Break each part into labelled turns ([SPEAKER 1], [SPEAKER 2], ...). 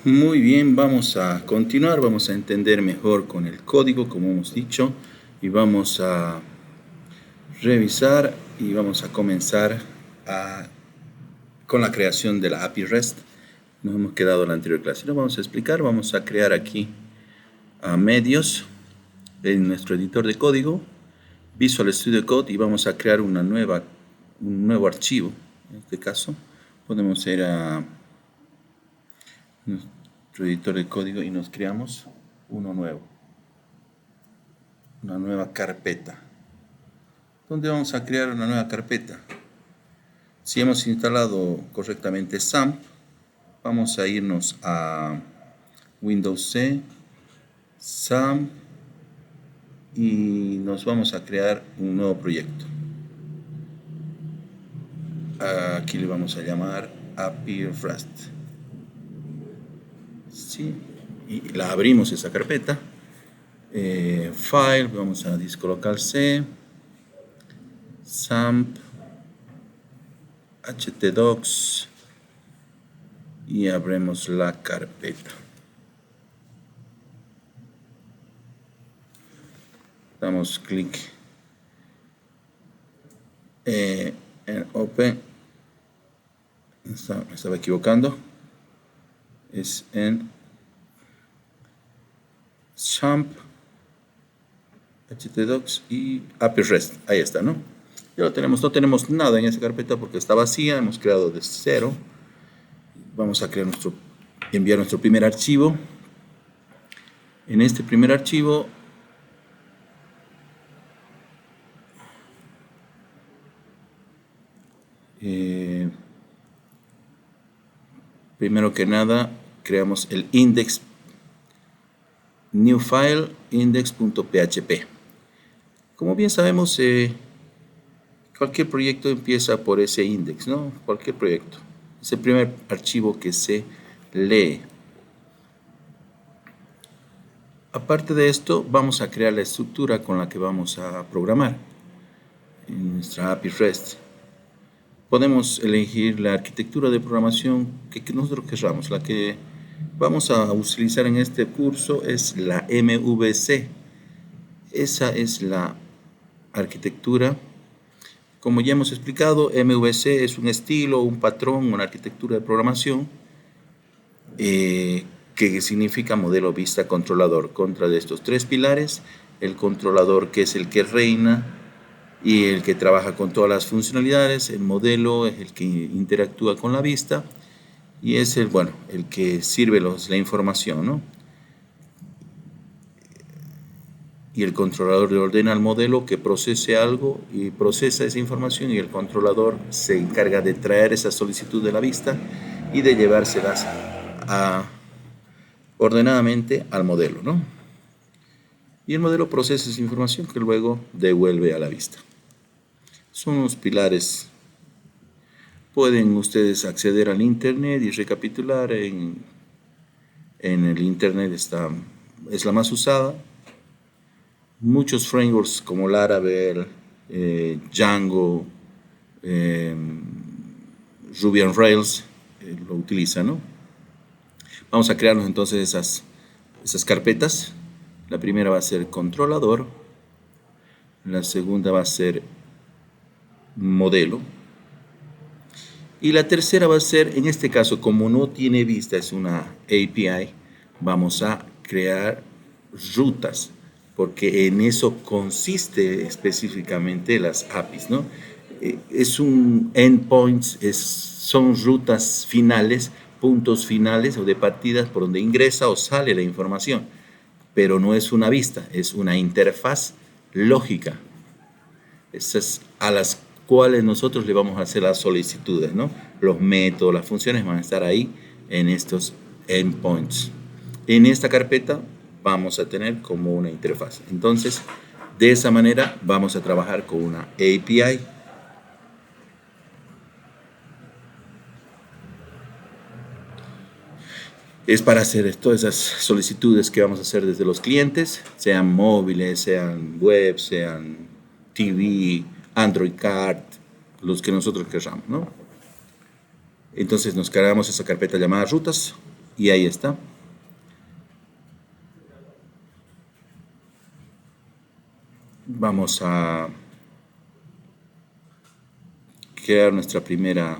[SPEAKER 1] Muy bien, vamos a continuar, vamos a entender mejor con el código, como hemos dicho, y vamos a revisar y vamos a comenzar con la creación de la API REST. Nos hemos quedado en la anterior clase. Lo vamos a explicar, vamos a crear aquí medios en nuestro editor de código, Visual Studio Code, y vamos a crear un nuevo archivo. En este caso, podemos ir a nuestro editor de código y nos creamos uno nuevo, una nueva carpeta. ¿Dónde vamos a crear una nueva carpeta? Si hemos instalado correctamente XAMPP, vamos a irnos a Windows C, XAMPP, y nos vamos a crear un nuevo proyecto. Aquí le vamos a llamar API REST. ¿Sí? Y la abrimos esa carpeta. File, vamos a disco local C, XAMPP, htdocs, y abrimos la carpeta. Damos clic en Open. Me estaba equivocando. Es en XAMPP, htdocs y API REST. Ahí está, ¿no? Ya lo tenemos. No tenemos nada en esa carpeta porque está vacía. Hemos creado de cero. Vamos a enviar nuestro primer archivo. En este primer archivo primero que nada creamos el index new file index.php. Como bien sabemos, cualquier proyecto empieza por ese index, ¿no? Cualquier proyecto. Es el primer archivo que se lee. Aparte de esto, vamos a crear la estructura con la que vamos a programar en nuestra API REST. Podemos elegir la arquitectura de programación que nosotros queramos. La que vamos a utilizar en este curso es la MVC. Esa es la arquitectura. Como ya hemos explicado, MVC es un estilo, un patrón, una arquitectura de programación que significa modelo vista controlador. Contra de estos tres pilares, el controlador, que es el que reina y el que trabaja con todas las funcionalidades. El modelo es el que interactúa con la vista y es el que sirve la información, ¿no? Y el controlador le ordena al modelo que procese algo y procesa esa información, y el controlador se encarga de traer esa solicitud de la vista y de llevárselas ordenadamente al modelo, ¿no? Y el modelo procesa esa información que luego devuelve a la vista. Son los pilares. Pueden ustedes acceder al internet y recapitular. En el internet es la más usada. Muchos frameworks como Laravel, Django, Ruby on Rails lo utilizan, ¿no? Vamos a crearnos entonces esas carpetas. La primera va a ser controlador, la segunda va a ser modelo, y la tercera va a ser, en este caso, como no tiene vista, es una API, vamos a crear rutas, porque en eso consiste específicamente las APIs, ¿no? Es un endpoints, son rutas finales, puntos finales o de partidas por donde ingresa o sale la información, pero no es una vista, es una interfaz lógica. Esas a las cuales nosotros le vamos a hacer las solicitudes, ¿no? Los métodos, las funciones van a estar ahí en estos endpoints. En esta carpeta vamos a tener como una interfaz. Entonces, de esa manera vamos a trabajar con una API. Es para hacer todas esas solicitudes que vamos a hacer desde los clientes, sean móviles, sean web, sean TV, Android Card, los que nosotros queramos, ¿no? Entonces nos cargamos esa carpeta llamada rutas Y ahí está. Vamos a crear nuestra primera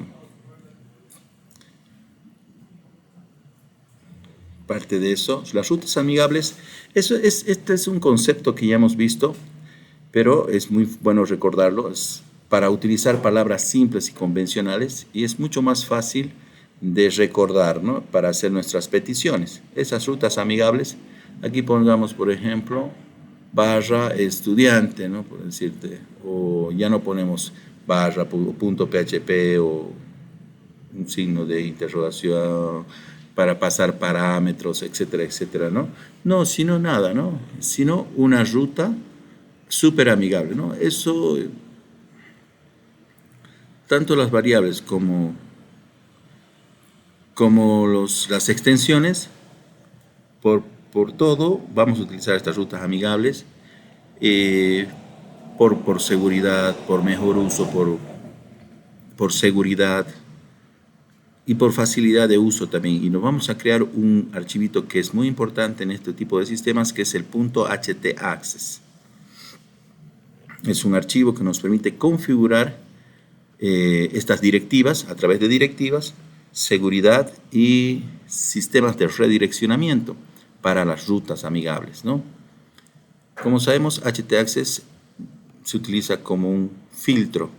[SPEAKER 1] parte de eso. Las rutas amigables, este es un concepto que ya hemos visto, pero es muy bueno recordarlo. Es para utilizar palabras simples y convencionales y es mucho más fácil de recordar, ¿no? Para hacer nuestras peticiones. Esas rutas amigables, aquí pongamos, por ejemplo, barra estudiante, ¿no? Por decirte, o ya no ponemos barra, punto PHP o un signo de interrogación para pasar parámetros, etcétera, etcétera, ¿no? No, sino nada, ¿no? Sino una ruta súper amigable, ¿no? Eso, tanto las variables como las extensiones, por, por todo, vamos a utilizar estas rutas amigables eh, por seguridad, por mejor uso, por seguridad y por facilidad de uso también. Y nos vamos a crear un archivito que es muy importante en este tipo de sistemas, que es el .htaccess. Es un archivo que nos permite configurar estas directivas, a través de directivas, seguridad y sistemas de redireccionamiento para las rutas amigables, ¿no? Como sabemos, htaccess se utiliza como un filtro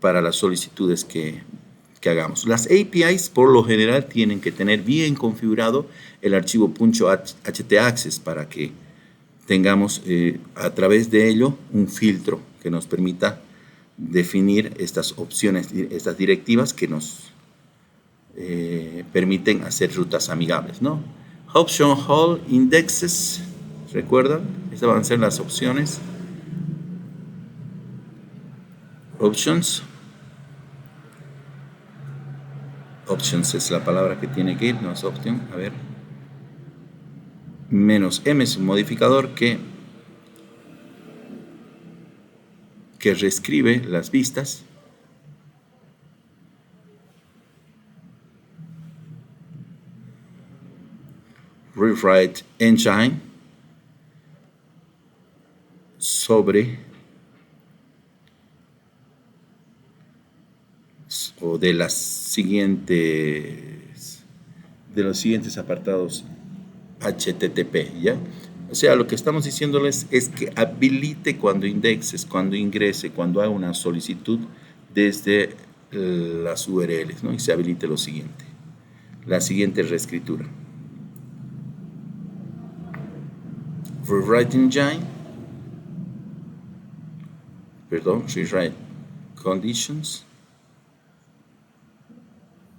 [SPEAKER 1] para las solicitudes que hagamos. Las APIs, por lo general, tienen que tener bien configurado el archivo .htaccess para que tengamos a través de ello un filtro que nos permita definir estas opciones, estas directivas que nos permiten hacer rutas amigables, ¿no? Option All Indexes, ¿recuerdan? Estas van a ser las opciones. Options. Options es la palabra que tiene que ir, no es option. A ver. Menos M es un modificador que reescribe las vistas. Rewrite Engine sobre o de los siguientes apartados HTTP, ¿ya? O sea, lo que estamos diciéndoles es que habilite cuando indexes, cuando ingrese, cuando haga una solicitud desde las URLs, ¿no? Y se habilite lo siguiente, la siguiente reescritura. Rewrite engine, rewrite conditions,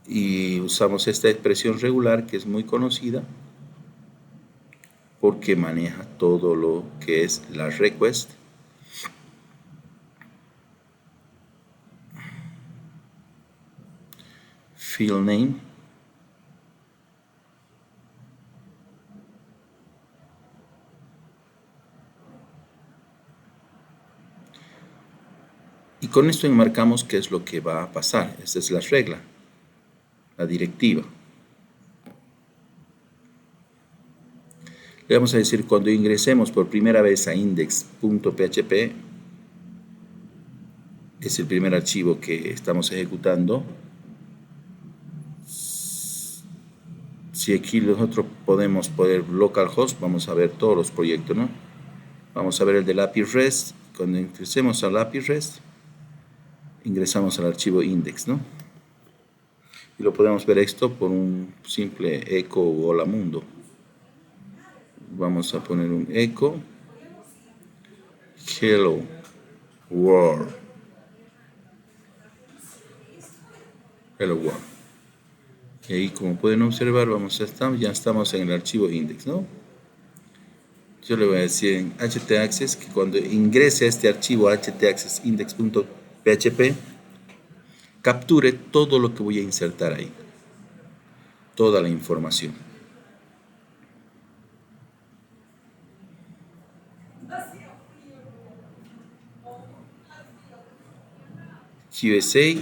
[SPEAKER 1] y usamos esta expresión regular que es muy conocida porque maneja todo lo que es la request, field name, y con esto enmarcamos qué es lo que va a pasar. Esta es la regla, la directiva. Le vamos a decir cuando ingresemos por primera vez a index.php, es el primer archivo que estamos ejecutando. Si aquí nosotros podemos poner localhost, vamos a ver todos los proyectos, ¿no? Vamos a ver el del API REST. Cuando ingresemos al API REST, ingresamos al archivo index, ¿no? Y lo podemos ver esto por un simple echo o hola mundo. Vamos a poner un echo hello world. Hello world. Y ahí, como pueden observar, ya estamos en el archivo index, ¿no? Yo le voy a decir en htaccess que cuando ingrese a este archivo htaccess index.php, capture todo lo que voy a insertar ahí, toda la información. QSA,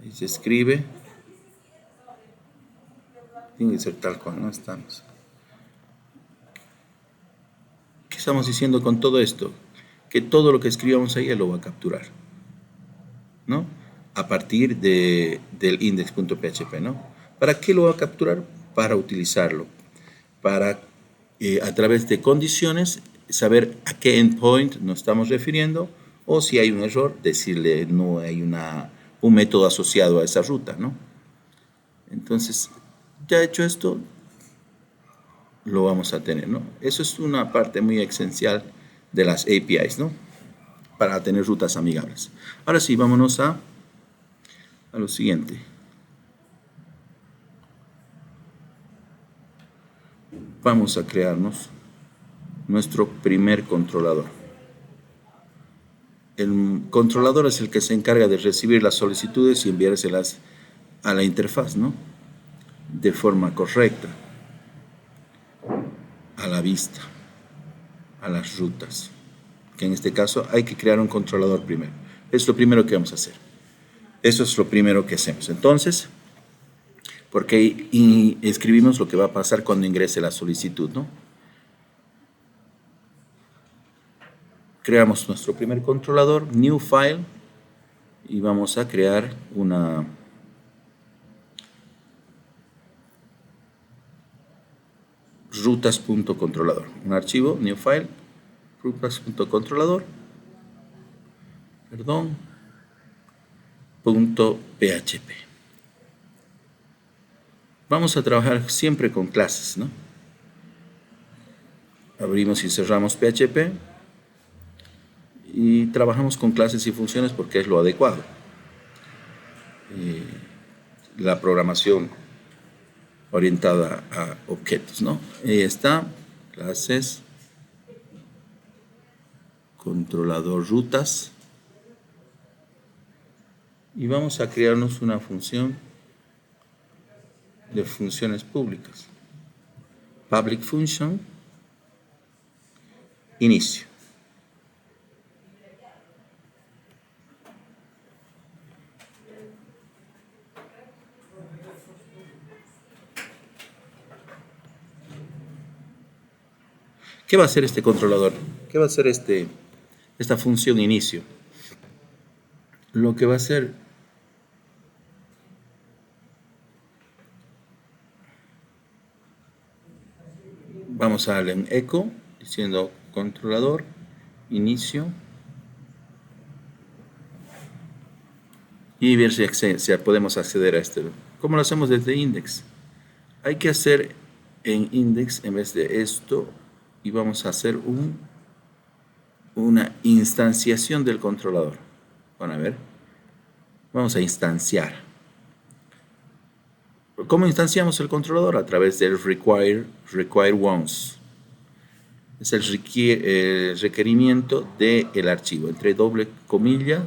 [SPEAKER 1] ahí se escribe, Tiene que ser tal cual, ¿no? Estamos. ¿Qué estamos diciendo con todo esto? Que todo lo que escribamos ahí él lo va a capturar, ¿no? A partir del index.php, ¿no? ¿Para qué lo va a capturar? Para utilizarlo, para a través de condiciones saber a qué endpoint nos estamos refiriendo o si hay un error, decirle no hay un método asociado a esa ruta, ¿no? Entonces, ya hecho esto, lo vamos a tener, ¿no? Eso es una parte muy esencial de las APIs, ¿no? Para tener rutas amigables. Ahora sí, vámonos a lo siguiente. Vamos a crearnos nuestro primer controlador. El controlador es el que se encarga de recibir las solicitudes y enviárselas a la interfaz, ¿no? De forma correcta, a la vista, a las rutas. Que en este caso hay que crear un controlador primero. Es lo primero que vamos a hacer. Eso es lo primero que hacemos. Entonces, porque escribimos lo que va a pasar cuando ingrese la solicitud, ¿no? Creamos nuestro primer controlador, new file, y vamos a crear una rutas.controlador, un archivo, new file, rutas.controlador, perdón, .php. Vamos a trabajar siempre con clases, ¿no? Abrimos y cerramos PHP y trabajamos con clases y funciones porque es lo adecuado. La programación orientada a objetos, ¿no? Ahí está, clases, controlador rutas, y vamos a crearnos una función de funciones públicas. Public function, inicio. ¿Qué va a hacer este controlador? ¿Qué va a hacer esta función inicio? Lo que va a hacer, vamos a darle un echo diciendo controlador inicio y ver si podemos acceder a este. ¿Cómo lo hacemos desde index? Hay que hacer en index en vez de esto y vamos a hacer una instanciación del controlador. Van a ver. Vamos a instanciar. ¿Cómo instanciamos el controlador? A través del require once. Es el requerimiento del archivo. Entre doble comilla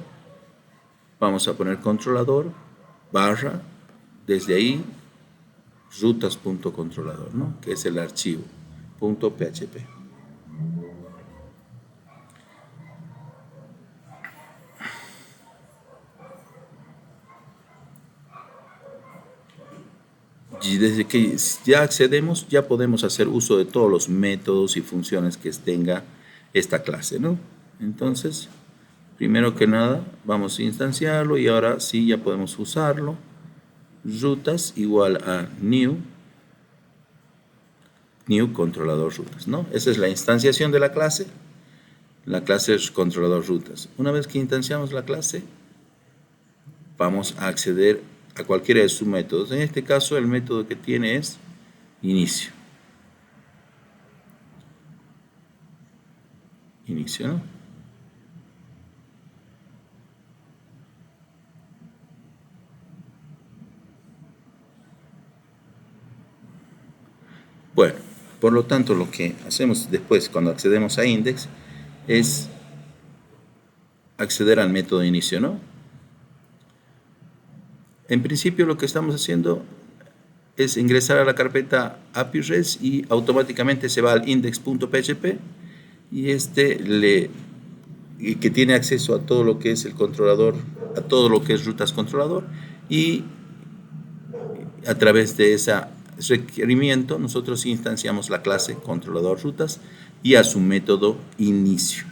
[SPEAKER 1] vamos a poner controlador barra, desde ahí rutas.controlador, ¿no? Que es el archivo .php. Y desde que ya accedemos, ya podemos hacer uso de todos los métodos y funciones que tenga esta clase, ¿no? Entonces, primero que nada, vamos a instanciarlo y ahora sí ya podemos usarlo. Rutas igual a new controlador rutas, ¿no? Esa es la instanciación de la clase. La clase es controlador rutas. Una vez que instanciamos la clase, vamos a acceder a cualquiera de sus métodos. En este caso, el método que tiene es inicio. Inicio, ¿no? Bueno, por lo tanto, lo que hacemos después cuando accedemos a index es acceder al método inicio, ¿no? En principio lo que estamos haciendo es ingresar a la carpeta API-REST y automáticamente se va al index.php y que tiene acceso a todo lo que es el controlador, a todo lo que es rutas controlador, y a través de esa requerimiento, nosotros instanciamos la clase controlador rutas y a su método inicio.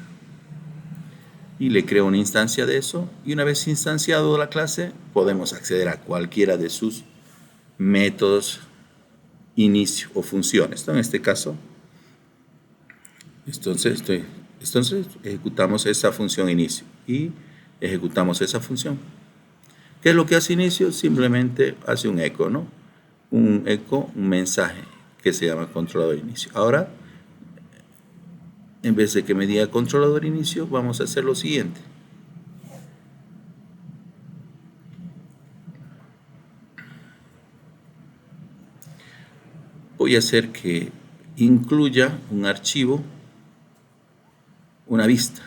[SPEAKER 1] Y le creo una instancia de eso, y una vez instanciado la clase, podemos acceder a cualquiera de sus métodos inicio o funciones, ¿no? En este caso, entonces ejecutamos esa función inicio y ejecutamos esa función. ¿Qué es lo que hace inicio? Simplemente hace un eco, ¿no? Un eco, un mensaje que se llama controlador inicio. Ahora, en vez de que me diga controlador inicio, vamos a hacer lo siguiente. Voy a hacer que incluya un archivo, una vista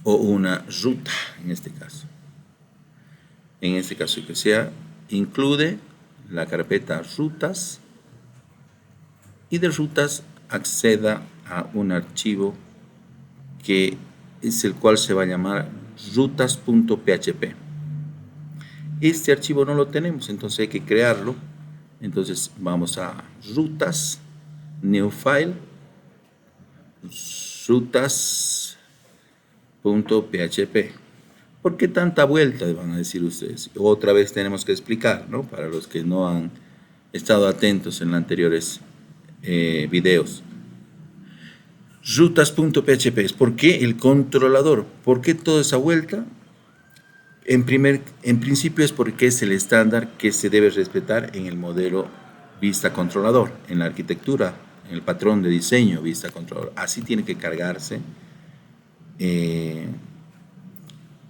[SPEAKER 1] o una ruta en este caso. En este caso que sea, incluye la carpeta rutas y de rutas acceda a un archivo que es el cual se va a llamar rutas.php. Este archivo no lo tenemos, entonces hay que crearlo. Entonces vamos a rutas, new file, rutas.php. ¿Por qué tanta vuelta? Van a decir ustedes. Otra vez tenemos que explicar, ¿no? Para los que no han estado atentos en los anteriores videos. Rutas.php es ¿por qué el controlador? ¿Por qué toda esa vuelta? En principio es porque es el estándar que se debe respetar en el modelo vista controlador, en la arquitectura, en el patrón de diseño vista controlador. Así tiene que cargarse de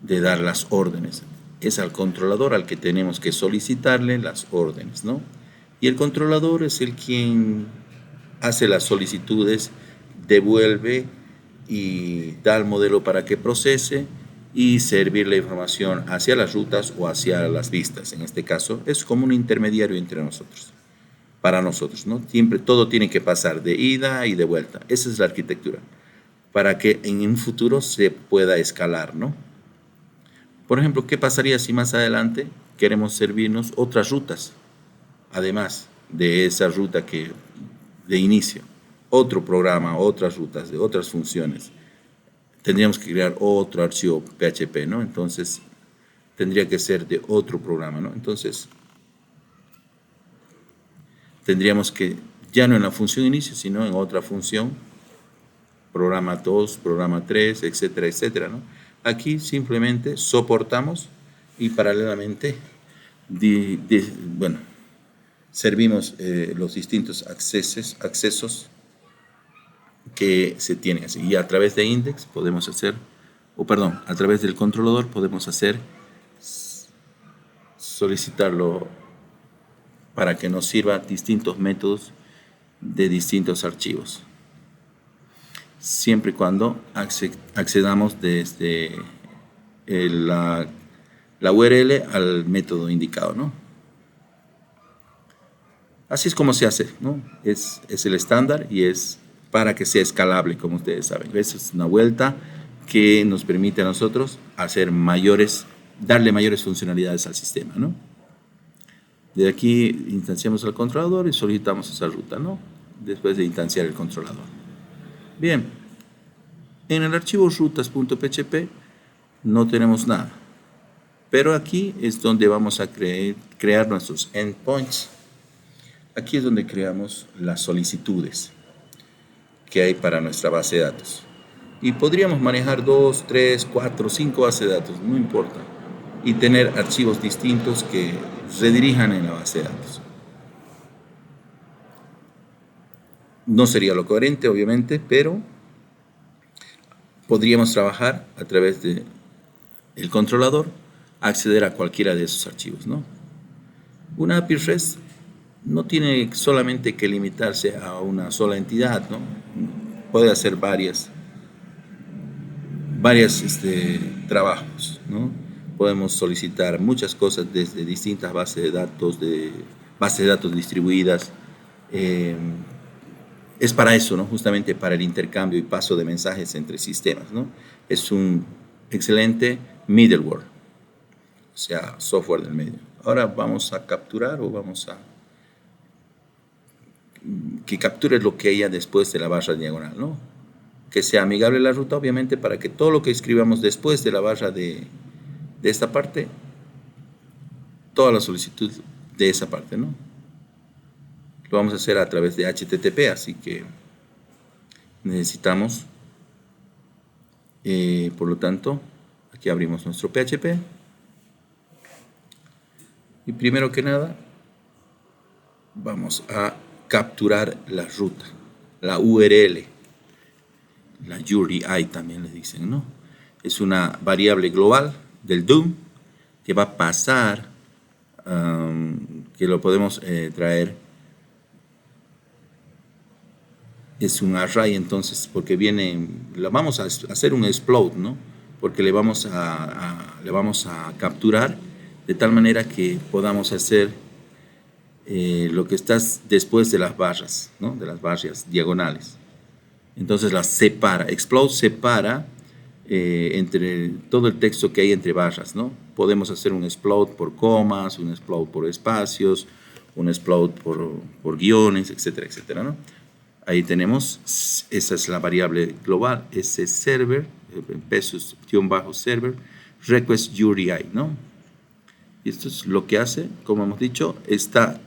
[SPEAKER 1] dar las órdenes. Es al controlador al que tenemos que solicitarle las órdenes, ¿no? Y el controlador es el quien hace las solicitudes, devuelve y da al modelo para que procese y servir la información hacia las rutas o hacia las vistas. En este caso, es como un intermediario entre nosotros, para nosotros, ¿no? Siempre todo tiene que pasar de ida y de vuelta. Esa es la arquitectura, para que en un futuro se pueda escalar, ¿no? Por ejemplo, ¿qué pasaría si más adelante queremos servirnos otras rutas, además de esa ruta de inicio? Otro programa, otras rutas, de otras funciones. Tendríamos que crear otro archivo PHP, ¿no? Entonces, tendría que ser de otro programa, ¿no? Entonces, tendríamos que, ya no en la función inicio, sino en otra función, programa 2, programa 3, etcétera, etcétera, ¿no? Aquí simplemente soportamos y paralelamente, servimos los distintos accesos que se tienen así. Y a través de index podemos hacer, a través del controlador podemos hacer, solicitarlo para que nos sirva distintos métodos de distintos archivos. Siempre y cuando accedamos desde la URL al método indicado, ¿no? Así es como se hace, ¿no? Es el estándar y es para que sea escalable, como ustedes saben. Esa es una vuelta que nos permite a nosotros darle mayores funcionalidades al sistema, ¿no? De aquí instanciamos al controlador y solicitamos esa ruta, ¿no? Después de instanciar el controlador. Bien, en el archivo rutas.php no tenemos nada, pero aquí es donde vamos a crear nuestros endpoints. Aquí es donde creamos las solicitudes que hay para nuestra base de datos. Y podríamos manejar 2, 3, 4, 5 bases de datos, no importa. Y tener archivos distintos que redirijan en la base de datos. No sería lo coherente, obviamente, pero podríamos trabajar a través del controlador, acceder a cualquiera de esos archivos, ¿no? Una API REST no tiene solamente que limitarse a una sola entidad, ¿no? Puede hacer varias trabajos, ¿no? Podemos solicitar muchas cosas desde distintas bases de datos distribuidas. Es para eso, ¿no? Justamente para el intercambio y paso de mensajes entre sistemas, ¿no? Es un excelente middleware, o sea, software del medio. Ahora vamos a capturar o vamos a que capture lo que haya después de la barra diagonal, ¿no? Que sea amigable la ruta, obviamente, para que todo lo que escribamos después de la barra de esta parte, toda la solicitud de esa parte, ¿no? Lo vamos a hacer a través de HTTP, así que necesitamos, por lo tanto, aquí abrimos nuestro PHP. Y primero que nada, vamos a capturar la ruta, la URL, la URI también le dicen, ¿no? Es una variable global del DOM que va a pasar, que lo podemos traer, es un array entonces, porque viene, vamos a hacer un explode, ¿no? Porque le vamos a capturar de tal manera que podamos hacer lo que está después de las barras, ¿no? De las barras diagonales. Entonces las separa, explode separa entre todo el texto que hay entre barras, ¿no? Podemos hacer un explode por comas, un explode por espacios, un explode por guiones, etcétera, etcétera, ¿no? Ahí tenemos, esa es la variable global, ese server, pesos-server, request URI, ¿no? Y esto es lo que hace, como hemos dicho, está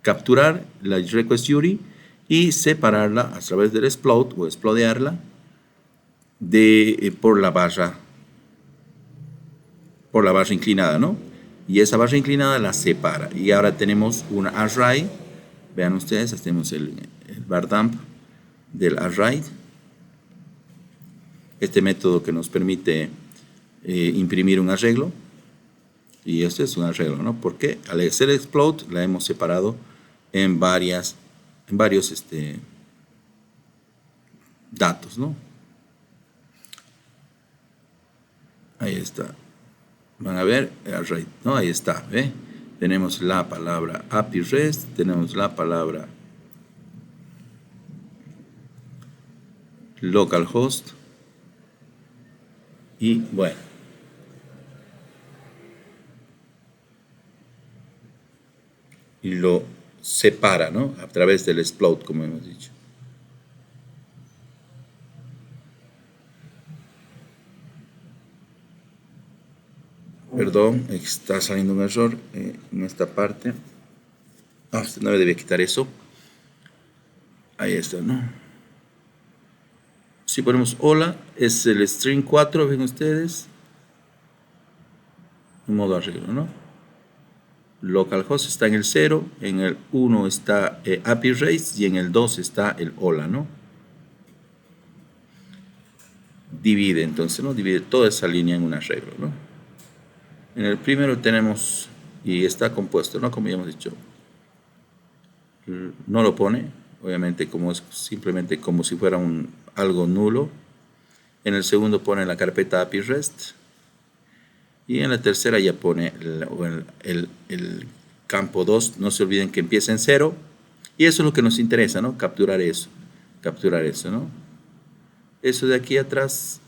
[SPEAKER 1] capturar la request URI y separarla a través del explode o explodearla por la barra inclinada, ¿no? Y esa barra inclinada la separa. Y ahora tenemos una array. Vean ustedes, tenemos el var dump del array. Este método que nos permite imprimir un arreglo. Y este es un arreglo, ¿no? Porque al hacer explode la hemos separado en varios datos, ¿no? Ahí está. Van a ver, array, ¿no? Ahí está, ¿ve? Tenemos la palabra API REST, tenemos la palabra localhost y bueno. Y lo separa, ¿no? A través del explode, como hemos dicho. Perdón, está saliendo un error en esta parte. No me debía quitar eso. Ahí está, ¿no? Si ponemos hola, es el string 4, ven ustedes. En modo arreglo, ¿no? Localhost está en el 0, en el 1 está API REST y en el 2 está el hola, ¿no? Divide, entonces, ¿no? Divide toda esa línea en un arreglo, ¿no? En el primero tenemos, y está compuesto, ¿no? Como ya hemos dicho, no lo pone, obviamente como es simplemente como si fuera algo nulo. En el segundo pone la carpeta API REST. Y en la tercera ya pone el campo 2. No se olviden que empieza en 0. Y eso es lo que nos interesa, ¿no? Capturar eso, ¿no? Eso de aquí atrás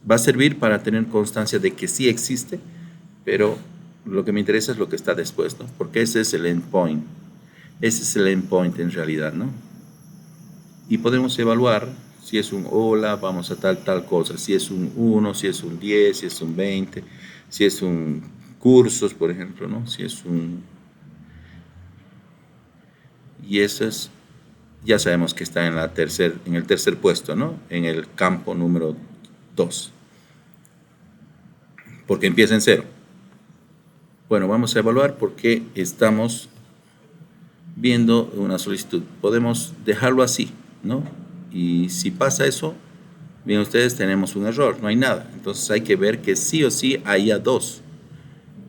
[SPEAKER 1] va a servir para tener constancia de que sí existe, pero lo que me interesa es lo que está después, ¿no? Porque ese es el endpoint. Ese es el endpoint en realidad, ¿no? Y podemos evaluar si es un hola, vamos a tal cosa, si es un 1, si es un 10, si es un 20, si es un cursos, por ejemplo, ¿no? Si es un... Y eso es, ya sabemos que está en el tercer puesto, ¿no? En el campo número 2. Porque empieza en 0. Bueno, vamos a evaluar porque estamos viendo una solicitud. Podemos dejarlo así, ¿no? Y si pasa eso, bien ustedes, tenemos un error, no hay nada. Entonces hay que ver que sí o sí haya 2.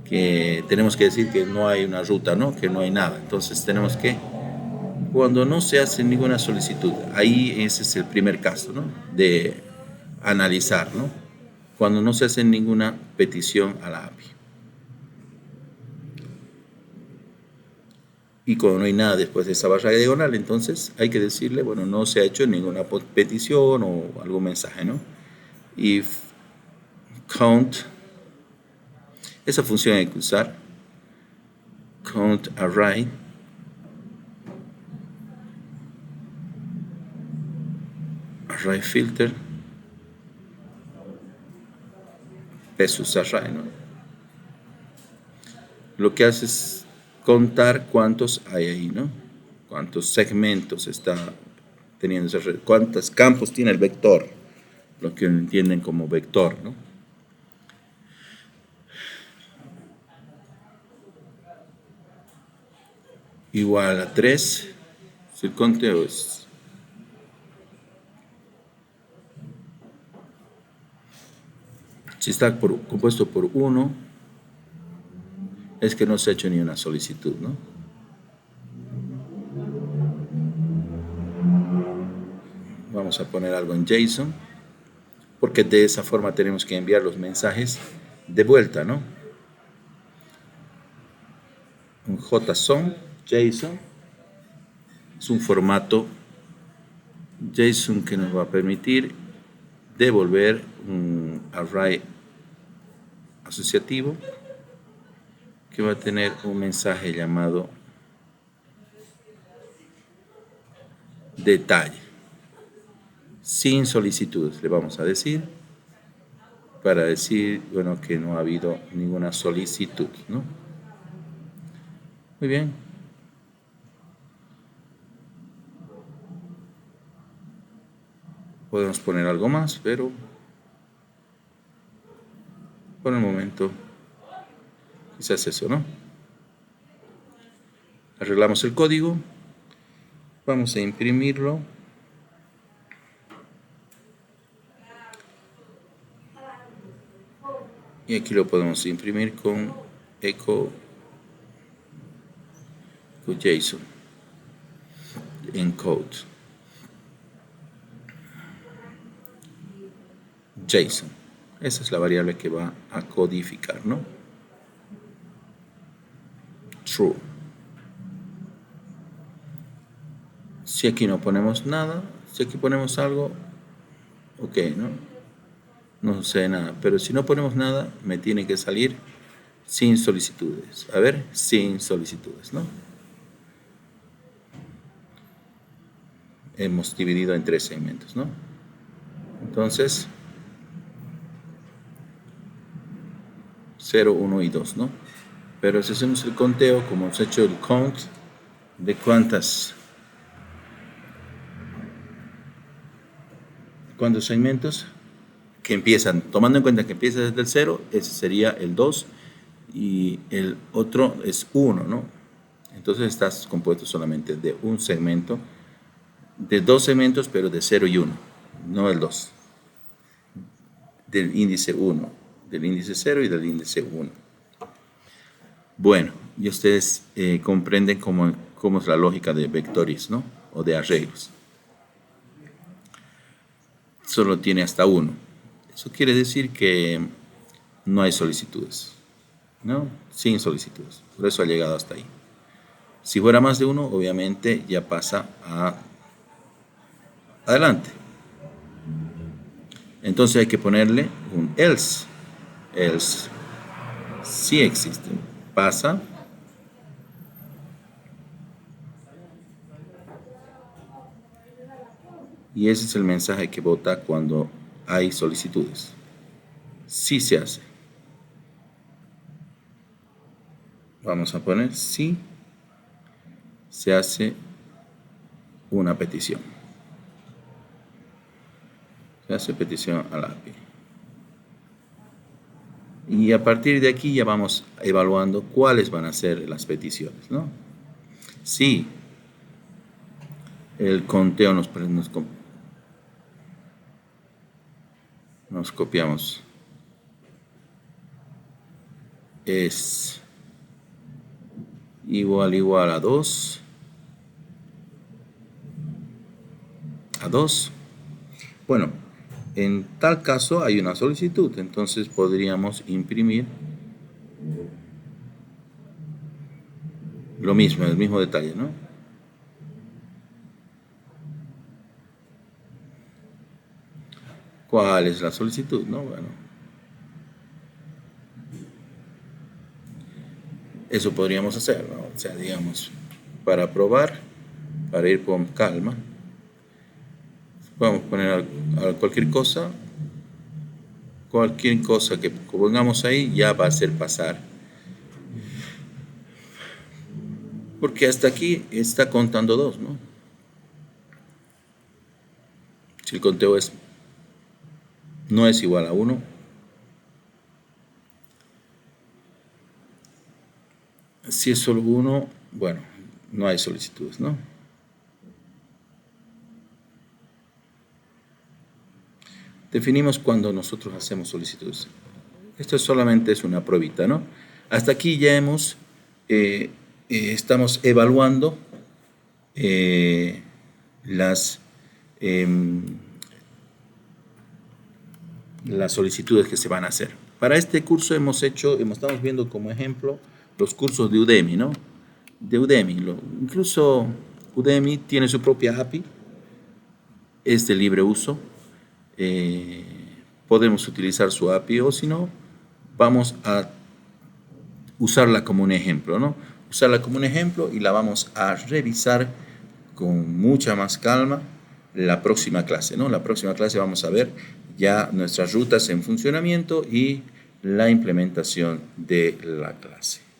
[SPEAKER 1] Que tenemos que decir que no hay una ruta, ¿no? Que no hay nada. Entonces tenemos que, cuando no se hace ninguna solicitud, ahí ese es el primer caso, ¿no? De analizar, ¿no? Cuando no se hace ninguna petición a la API. Y cuando no hay nada después de esa barra diagonal, entonces hay que decirle, bueno, no se ha hecho ninguna petición o algún mensaje, ¿no? If count Esa función hay que usar. Count array. Array filter. Versus array, ¿no? Lo que hace es contar cuántos hay ahí, ¿no? Cuántos segmentos está teniendo esa red, cuántos campos tiene el vector, lo que entienden como vector, ¿no? Igual a 3, si el conteo es si está compuesto por 1, es que no se ha hecho ni una solicitud, ¿no? Vamos a poner algo en JSON, porque de esa forma tenemos que enviar los mensajes de vuelta, ¿no? Un JSON, JSON, es un formato JSON que nos va a permitir devolver un array asociativo que va a tener un mensaje llamado detalle, sin solicitudes, le vamos a decir, para decir, bueno, que no ha habido ninguna solicitud, ¿no? Muy bien. Podemos poner algo más, pero por el momento quizás eso, ¿no? Arreglamos el código, vamos a imprimirlo. Y aquí lo podemos imprimir con echo JSON encode JSON. Esa es la variable que va a codificar, ¿no? True. Si aquí no ponemos nada, si aquí ponemos algo, ok, ¿no? No sucede nada. Pero si no ponemos nada, me tiene que salir sin solicitudes. A ver, sin solicitudes, ¿no? Hemos dividido en 3 segmentos, ¿no? Entonces, 0, 1 y 2, ¿no? Pero si hacemos el conteo, como hemos hecho el count de cuántos segmentos que empiezan, tomando en cuenta que empieza desde el 0, ese sería el 2 y el otro es 1, ¿no? Entonces estás compuesto solamente de un segmento, de 2 segmentos, pero de 0 y 1, no el 2, del índice 1, del índice 0 y del índice 1. Bueno, y ustedes comprenden cómo es la lógica de vectores, ¿no? O de arreglos. Solo tiene hasta 1. Eso quiere decir que no hay solicitudes, ¿no? Sin solicitudes. Por eso ha llegado hasta ahí. Si fuera más de 1, obviamente ya pasa a adelante. Entonces hay que ponerle un else. Else sí existe. Pasa. Y ese es el mensaje que vota cuando hay solicitudes. Sí se hace. Vamos a poner sí se hace una petición. Se hace petición a la API. Y a partir de aquí ya vamos evaluando cuáles van a ser las peticiones, ¿no? Sí, el conteo nos copiamos. Es igual a 2. A 2. Bueno, en tal caso hay una solicitud, entonces podríamos imprimir lo mismo, el mismo detalle, ¿no? ¿Cuál es la solicitud? ¿No? Bueno, Eso podríamos hacer, ¿no? O sea, digamos, para probar, para ir con calma, podemos poner cualquier cosa que pongamos ahí ya va a hacer pasar. Porque hasta aquí está contando 2, ¿no? Si el conteo no es igual a 1, si es solo 1, bueno, no hay solicitudes, ¿no? Definimos cuando nosotros hacemos solicitudes. Esto solamente es una pruebita, ¿no? Hasta aquí ya estamos evaluando las, em, las solicitudes que se van a hacer. Para este curso estamos viendo como ejemplo los cursos de Udemy, ¿no? De Udemy. Incluso Udemy tiene su propia API, es de libre uso. Podemos utilizar su API o si no, vamos a usarla como un ejemplo, ¿no? Usarla como un ejemplo y la vamos a revisar con mucha más calma la próxima clase, ¿no? La próxima clase vamos a ver ya nuestras rutas en funcionamiento y la implementación de la clase.